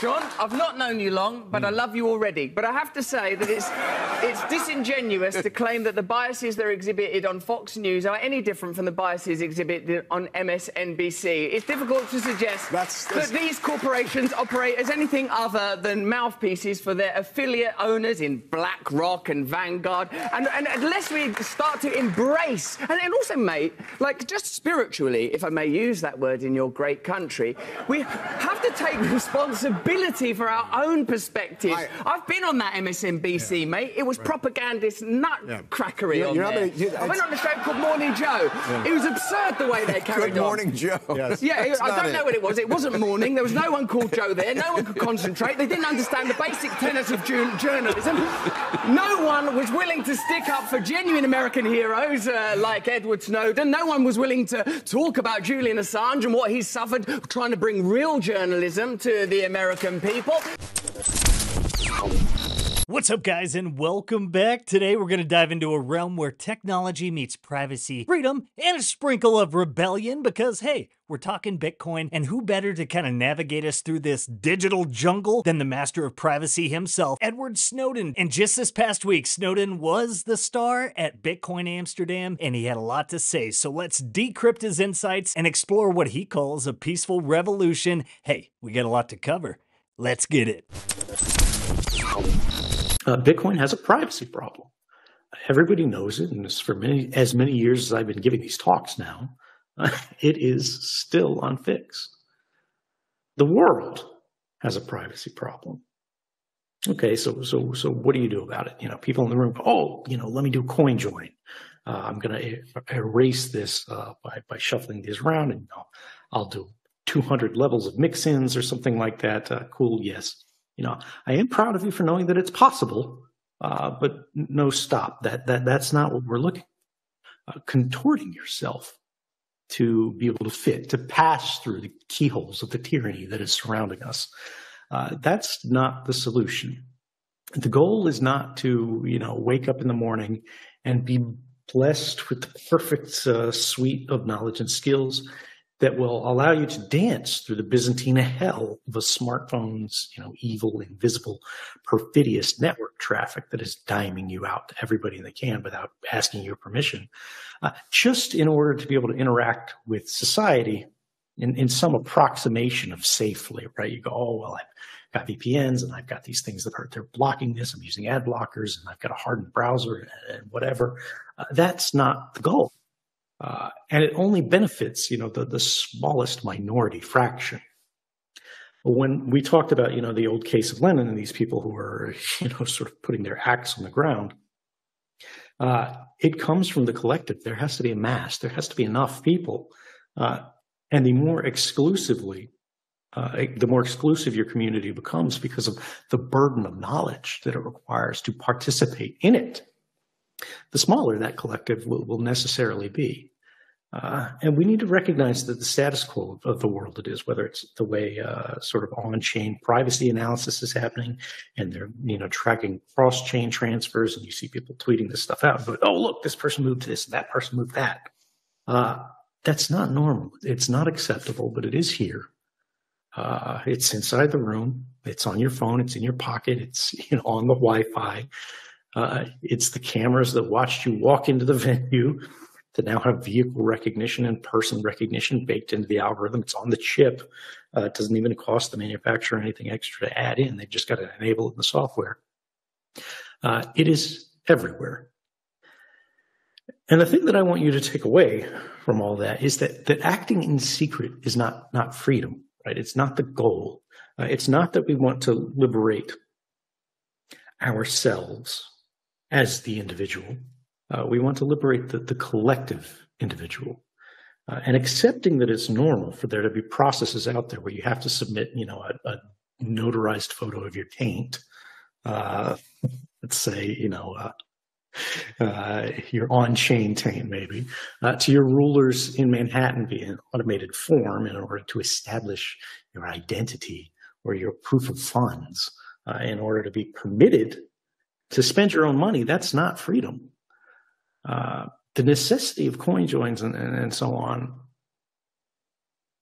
John, I've not known you long, but I love you already. But I have to say that it's disingenuous to claim that the biases that are exhibited on Fox News are any different from the biases exhibited on MSNBC. It's difficult to suggest that these corporations operate as anything other than mouthpieces for their affiliate owners in BlackRock and Vanguard. And unless we start to embrace, and also, mate, like just spiritually, if I may use that word in your great country, we have to take responsibility for our own perspective. I've been on that MSNBC, mate. It was propagandist nutcrackery on there. I went on a show called Morning Joe. It was absurd the way they carried on. Good Morning Joe. Yes. Yeah, I don't know what it was. It wasn't morning. There was no one called Joe there. No one could concentrate. They didn't understand the basic tenets of journalism. No one was willing to stick up for genuine American heroes like Edward Snowden. No one was willing to talk about Julian Assange and what he's suffered trying to bring real journalism to the American people. What's up, guys, and welcome back. Today we're going to dive into a realm where technology meets privacy, freedom, and a sprinkle of rebellion because, hey, we're talking Bitcoin, and who better to kind of navigate us through this digital jungle than the master of privacy himself, Edward Snowden. And just this past week, Snowden was the star at Bitcoin Amsterdam, and he had a lot to say. So let's decrypt his insights and explore what he calls a peaceful revolution. Hey, we got a lot to cover. Let's get it. Bitcoin has a privacy problem. Everybody knows it, and for as many years as I've been giving these talks now, it is still unfixed. The world has a privacy problem. Okay, so what do you do about it? You know, people in the room go, let me do coin join. I'm going to erase this by shuffling these around, and I'll do 200 levels of mix-ins or something like that. Cool, yes. I am proud of you for knowing that it's possible, but no, stop. That's not what we're looking at. Contorting yourself to be able to pass through the keyholes of the tyranny that is surrounding us. That's not the solution. The goal is not to, wake up in the morning and be blessed with the perfect suite of knowledge and skills that will allow you to dance through the Byzantine hell of a smartphone's, evil, invisible, perfidious network traffic that is diming you out to everybody they can without asking your permission, just in order to be able to interact with society in some approximation of safely, right? You go, I've got VPNs and I've got these things that they're blocking this. I'm using ad blockers and I've got a hardened browser and whatever. That's not the goal. And it only benefits, the smallest minority fraction. When we talked about, the old case of Lenin and these people who are, sort of putting their axe on the ground, it comes from the collective. There has to be a mass. There has to be enough people. And the more exclusive your community becomes because of the burden of knowledge that it requires to participate in it, the smaller that collective will necessarily be. And we need to recognize that the status quo of the world it is, whether it's the way sort of on-chain privacy analysis is happening and they're, tracking cross-chain transfers and you see people tweeting this stuff out and going, oh, look, this person moved this and that person moved that. That's not normal. It's not acceptable, but it is here. It's inside the room. It's on your phone. It's in your pocket. It's on the Wi-Fi. It's the cameras that watched you walk into the venue to now have vehicle recognition and person recognition baked into the algorithm. It's on the chip. It doesn't even cost the manufacturer anything extra to add in. They've just got to enable it in the software. It is everywhere. And the thing that I want you to take away from all that is that acting in secret is not freedom, right? It's not the goal. It's not that we want to liberate ourselves as the individual. We want to liberate the collective individual, and accepting that it's normal for there to be processes out there where you have to submit, a notarized photo of your taint. Let's say, your on-chain taint maybe, to your rulers in Manhattan via an automated form in order to establish your identity or your proof of funds in order to be permitted to spend your own money. That's not freedom. The necessity of coin joins and so on,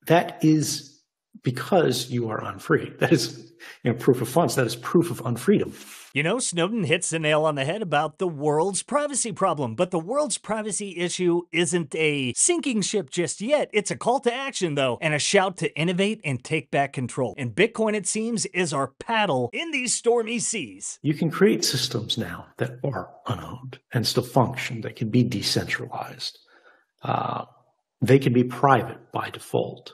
that is because you are unfree. That is, proof of funds. That is proof of unfreedom. You know, Snowden hits the nail on the head about the world's privacy problem, but the world's privacy issue isn't a sinking ship just yet. It's a call to action, though, and a shout to innovate and take back control. And Bitcoin, it seems, is our paddle in these stormy seas. You can create systems now that are unowned and still function. They can be decentralized. They can be private by default.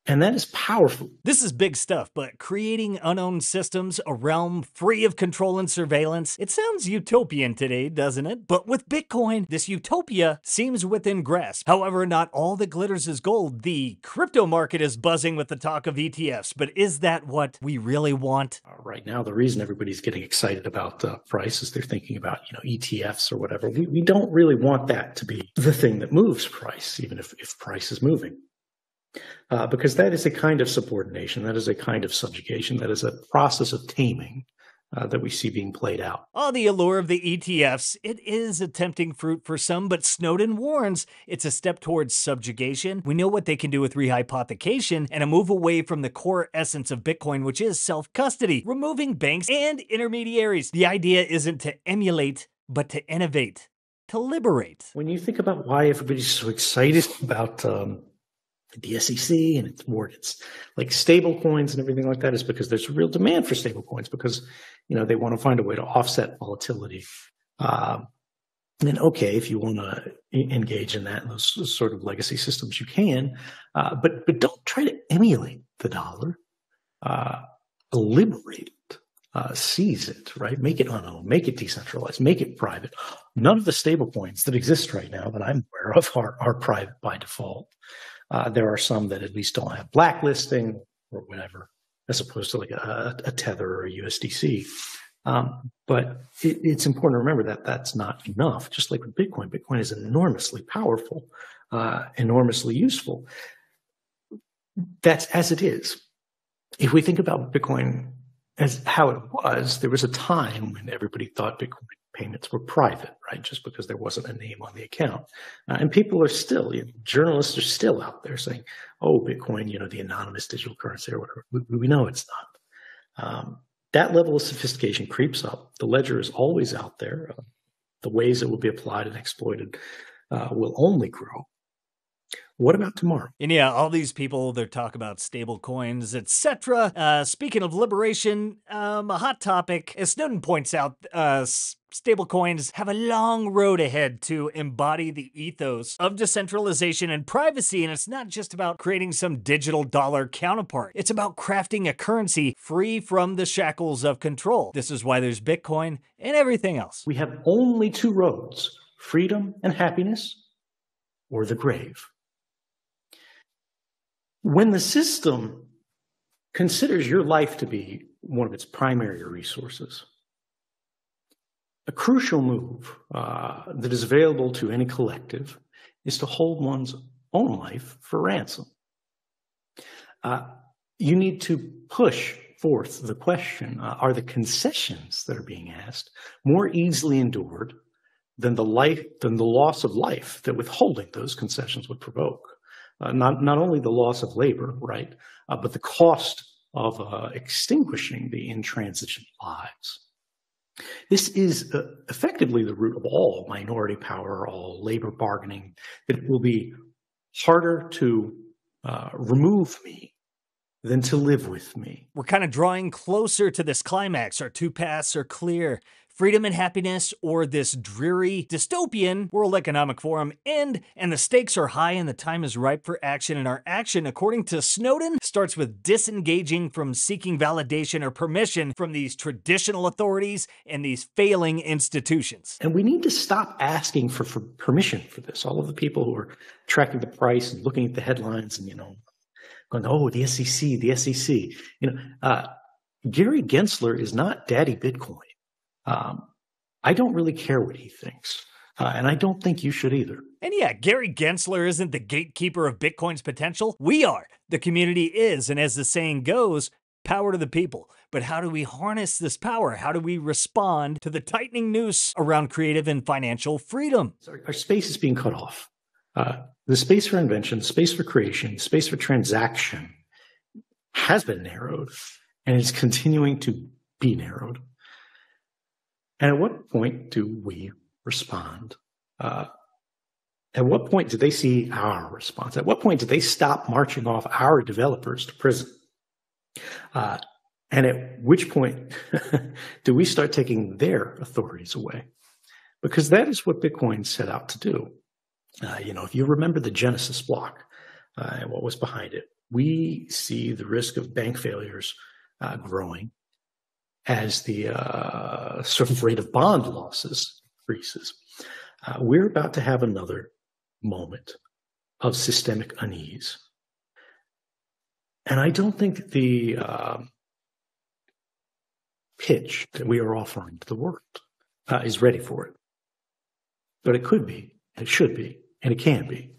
And that is powerful. This is big stuff, but creating unowned systems, a realm free of control and surveillance, it sounds utopian today, doesn't it? But with Bitcoin, this utopia seems within grasp. However, not all that glitters is gold. The crypto market is buzzing with the talk of ETFs, but is that what we really want? Right now, the reason everybody's getting excited about price is they're thinking about, ETFs or whatever. We don't really want that to be the thing that moves price, even if price is moving. Because that is a kind of subordination, that is a kind of subjugation, that is a process of taming that we see being played out. Oh, the allure of the ETFs, it is a tempting fruit for some, but Snowden warns it's a step towards subjugation. We know what they can do with rehypothecation and a move away from the core essence of Bitcoin, which is self-custody, removing banks and intermediaries. The idea isn't to emulate, but to innovate, to liberate. When you think about why everybody's so excited about the SEC and it's like stable coins and everything like that, is because there's a real demand for stable coins because, they want to find a way to offset volatility. And okay, if you want to engage in that, and those sort of legacy systems, you can, but don't try to emulate the dollar, liberate it, seize it, right? Make it unowned, make it decentralized, make it private. None of the stable coins that exist right now that I'm aware of are private by default. There are some that at least don't have blacklisting or whatever, as opposed to like a Tether or a USDC. But it's important to remember that that's not enough. Just like with Bitcoin, Bitcoin is enormously powerful, enormously useful. That's as it is. If we think about Bitcoin as how it was, there was a time when everybody thought Bitcoin payments were private, right? Just because there wasn't a name on the account. And people are still, journalists are still out there saying, oh, Bitcoin, the anonymous digital currency or whatever. We know it's not. That level of sophistication creeps up. The ledger is always out there. The ways it will be applied and exploited will only grow. What about tomorrow? And yeah, all these people, they talk about stable coins, etc. Speaking of liberation, a hot topic, as Snowden points out, stable coins have a long road ahead to embody the ethos of decentralization and privacy. And it's not just about creating some digital dollar counterpart. It's about crafting a currency free from the shackles of control. This is why there's Bitcoin and everything else. We have only two roads, freedom and happiness, or the grave. When the system considers your life to be one of its primary resources, a crucial move that is available to any collective is to hold one's own life for ransom. You need to push forth the question, are the concessions that are being asked more easily endured than the loss of life that withholding those concessions would provoke? Not only the loss of labor, right, but the cost of extinguishing the intransigent lives. This is effectively the root of all minority power, all labor bargaining, that it will be harder to remove me than to live with me. We're kind of drawing closer to this climax. Our two paths are clear. Freedom and happiness, or this dreary dystopian World Economic Forum end, and the stakes are high and the time is ripe for action, and our action, according to Snowden, starts with disengaging from seeking validation or permission from these traditional authorities and these failing institutions. And we need to stop asking for permission for this. All of the people who are tracking the price and looking at the headlines and, going, oh, the SEC, the SEC. Gary Gensler is not Daddy Bitcoin. I don't really care what he thinks, and I don't think you should either. And yeah, Gary Gensler isn't the gatekeeper of Bitcoin's potential. We are. The community is, and as the saying goes, power to the people. But how do we harness this power? How do we respond to the tightening noose around creative and financial freedom? Our space is being cut off. The space for invention, space for creation, space for transaction has been narrowed and is continuing to be narrowed. And at what point do we respond? At what point do they see our response? At what point do they stop marching off our developers to prison? And at which point do we start taking their authorities away? Because that is what Bitcoin set out to do. If you remember the Genesis block and what was behind it, we see the risk of bank failures growing as the sort of rate of bond losses increases. We're about to have another moment of systemic unease. And I don't think the pitch that we are offering to the world is ready for it. But it could be, it should be, and it can be.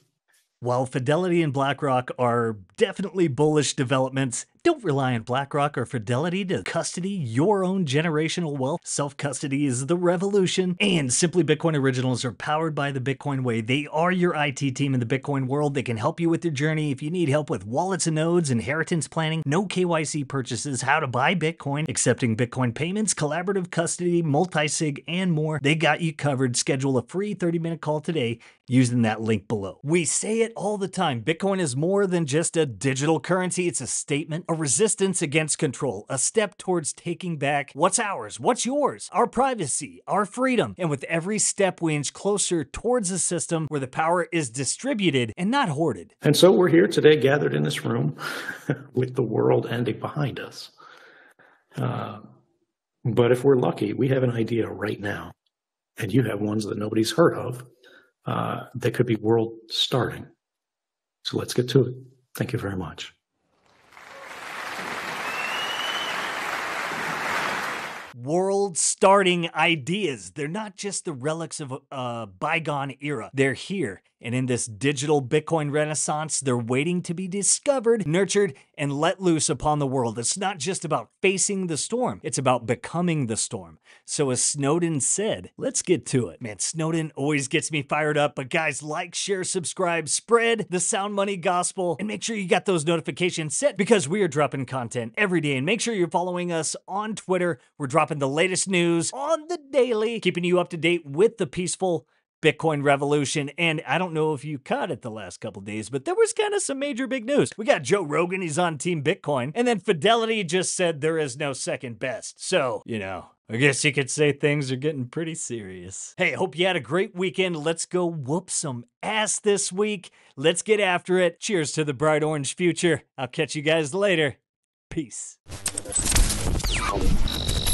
While Fidelity and BlackRock are definitely bullish developments, don't rely on BlackRock or Fidelity to custody your own generational wealth. Self-custody is the revolution, and Simply Bitcoin Originals are powered by the Bitcoin Way. They are your IT team in the Bitcoin world. They can help you with your journey. If you need help with wallets and nodes, inheritance planning, no KYC purchases, how to buy Bitcoin, accepting Bitcoin payments, collaborative custody, multi-sig, and more, they got you covered. Schedule a free 30-minute call today using that link below. We say it all the time. Bitcoin is more than just a digital currency. It's a statement, a resistance against control, a step towards taking back what's ours, what's yours, our privacy, our freedom. And with every step, we inch closer towards a system where the power is distributed and not hoarded. And so we're here today gathered in this room with the world ending behind us. But if we're lucky, we have an idea right now, and you have ones that nobody's heard of, that could be world starting. So let's get to it. Thank you very much. World-starting ideas. They're not just the relics of a bygone era. They're here. And in this digital Bitcoin renaissance, they're waiting to be discovered, nurtured, and let loose upon the world. It's not just about facing the storm. It's about becoming the storm. So as Snowden said, let's get to it. Man, Snowden always gets me fired up. But guys, like, share, subscribe, spread the sound money gospel, and make sure you got those notifications set because we are dropping content every day. And make sure you're following us on Twitter. We're dropping the latest news on the daily, keeping you up to date with the peaceful Bitcoin revolution. And I don't know if you caught it the last couple days, but there was kind of some major big news. We got Joe Rogan, he's on Team Bitcoin, and then Fidelity just said there is no second best. So, I guess you could say things are getting pretty serious. Hey, hope you had a great weekend. Let's go whoop some ass this week. Let's get after it. Cheers to the bright orange future. I'll catch you guys later. Peace.